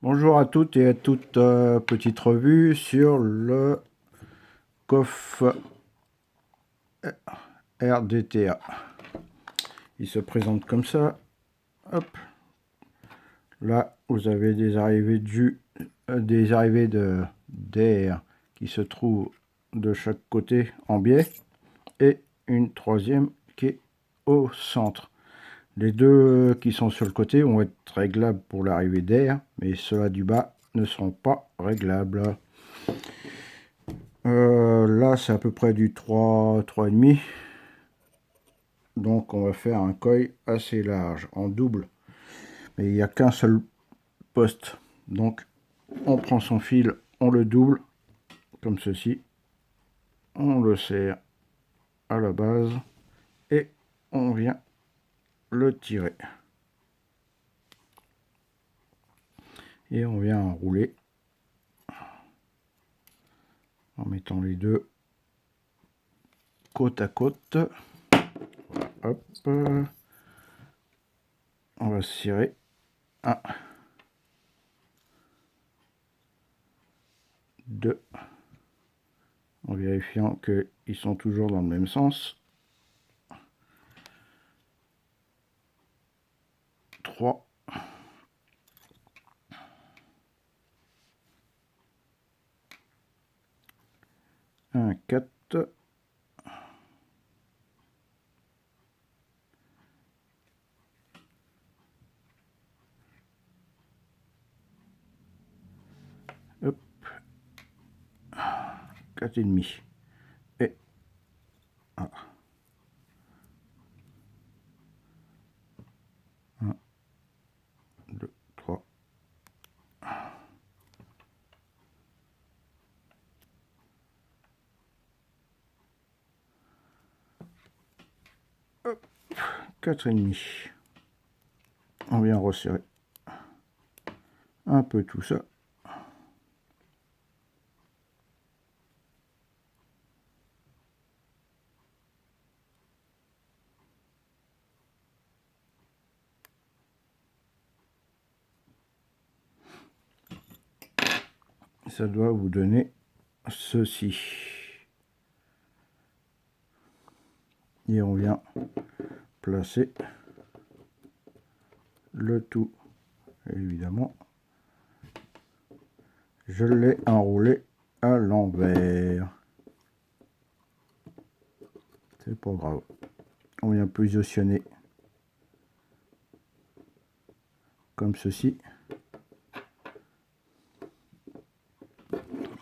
Bonjour à toutes et à toutes, petite revue sur le coffre RDTA. Il se présente comme ça. Hop. Là, vous avez des arrivées de jus, des arrivées d'air qui se trouvent de chaque côté en biais et une troisième qui est au centre. Les deux qui sont sur le côté vont être réglables pour l'arrivée d'air, mais ceux-là du bas ne seront pas réglables. Là, c'est à peu près du 3,5. Donc, on va faire un coil assez large, en double. Mais il n'y a qu'un seul poste. Donc, on prend son fil, on le double, comme ceci. On le serre à la base et on vient le tirer. Et on vient enrouler en mettant les deux côte à côte. Voilà, hop. On va serrer. 1, 2, en vérifiant qu'ils sont toujours dans le même sens. 3, 1, 4, hop, 4,5 et 1. 1, 2, 3. Hop, 4,5. On vient resserrer un peu tout ça. Ça doit vous donner ceci. Et on vient placer le tout. Évidemment, je l'ai enroulé à l'envers. C'est pas grave. On vient positionner comme ceci.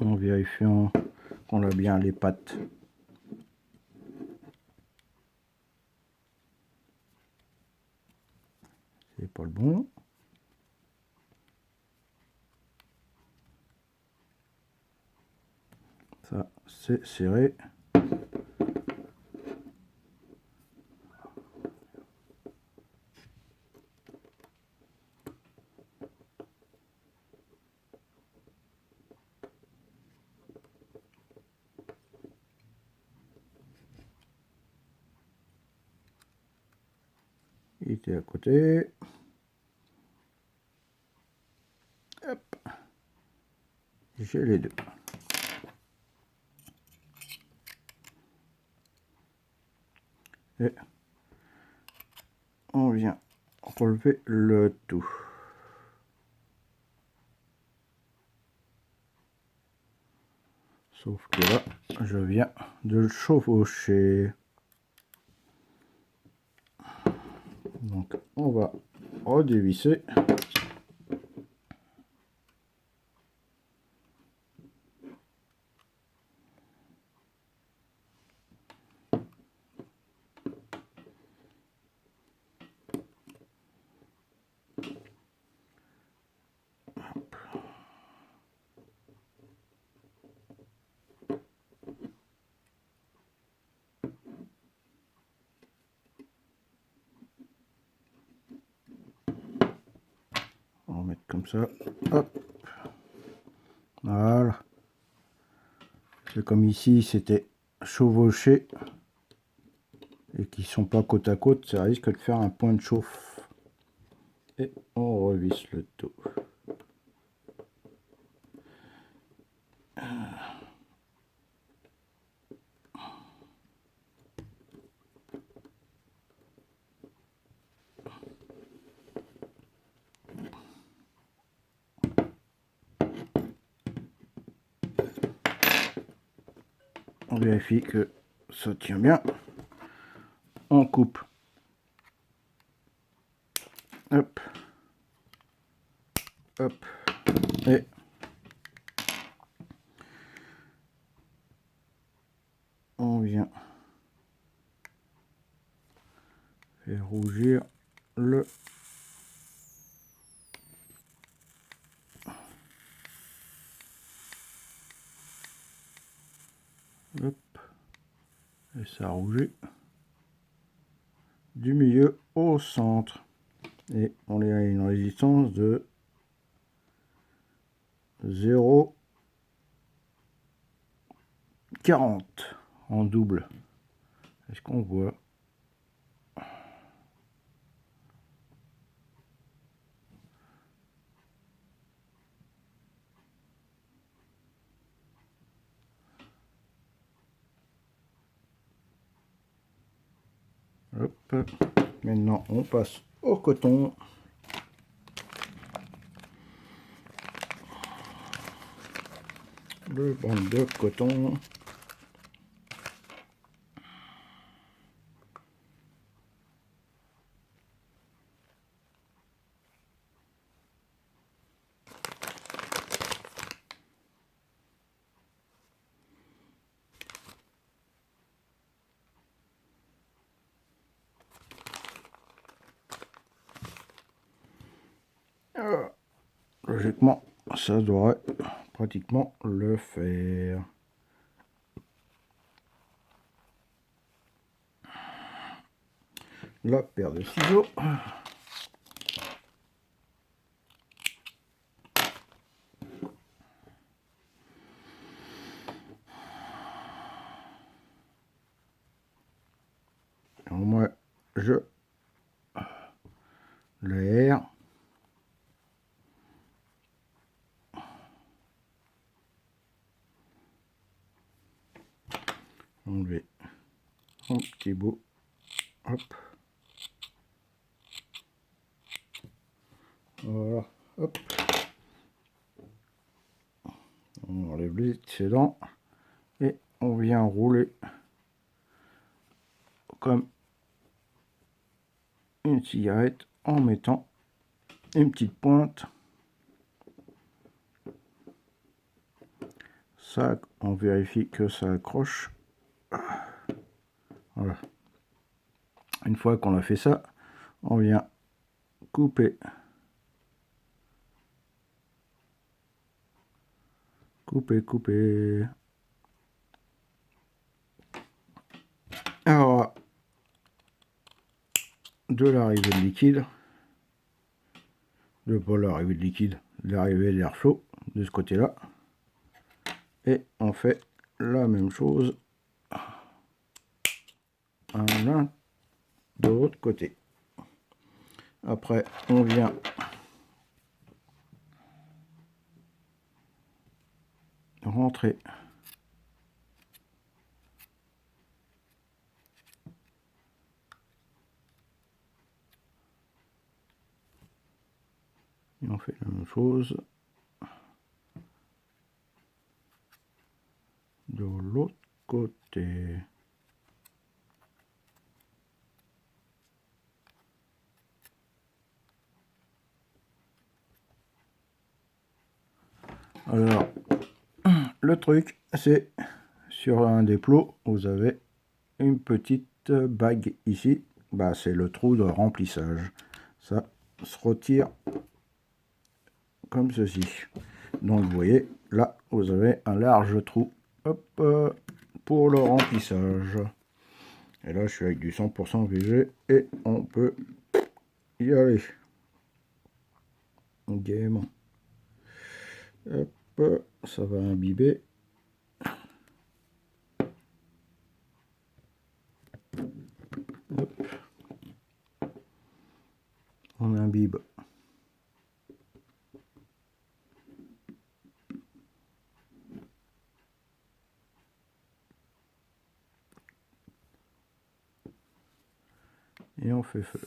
En vérifiant qu'on a bien les pattes. C'est pas le bon. Ça, c'est serré. Il était à côté. Hop. J'ai les deux. Et on vient relever le tout. Sauf que là, je viens de le chevaucher. Donc, on va redévisser. On va mettre comme ça. Hop. Voilà. C'est comme ici, c'était chevauché et qui sont pas côte à côte, ça risque de faire un point de chauffe. Et on revisse le tout. On vérifie que ça tient bien. On coupe. Hop. Hop. Et on vient faire rougir le hop, et ça rougit du milieu au centre et on a une résistance de 0,40 en double. Est-ce qu'on voit? Hop. Maintenant on passe au coton. Le bande de coton. Logiquement, ça devrait pratiquement le faire. La paire de ciseaux. Alors moi, je l'aère. Enlever un petit bout. Hop. Voilà. Hop. On enlève les excédents et on vient rouler comme une cigarette en mettant une petite pointe. Ça, on vérifie que ça accroche. Voilà. Une fois qu'on a fait ça, on vient couper. Couper. Alors, de l'arrivée de liquide, pas l'arrivée de liquide, l'arrivée d'air chaud de ce côté-là. Et on fait la même chose l'un de l'autre côté. Après, on vient rentrer et on fait la même chose de l'autre côté. Alors, le truc, c'est sur un des plots, vous avez une petite bague ici. Bah, c'est le trou de remplissage. Ça se retire comme ceci. Donc, vous voyez, là, vous avez un large trou. Hop, pour le remplissage. Et là, je suis avec du 100% VG et on peut y aller. Gaiement. Hop, ça va imbiber. Hop. On imbibe. Et on fait feu.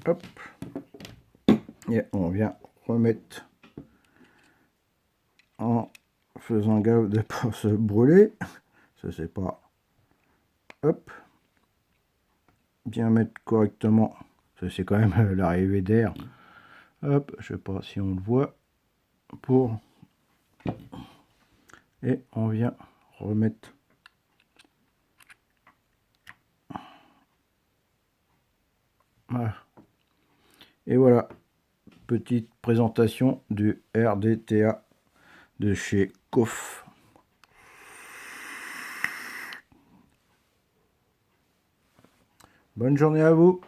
Hop. Et on vient remettre en faisant gaffe de ne pas se brûler. Ça c'est pas. Hop. Bien mettre correctement. Ça c'est quand même l'arrivée d'air. Hop, je sais pas si on le voit. Pour. Et on vient remettre. Voilà. Et voilà. Petite présentation du RDTA de chez Koff. Bonne journée à vous.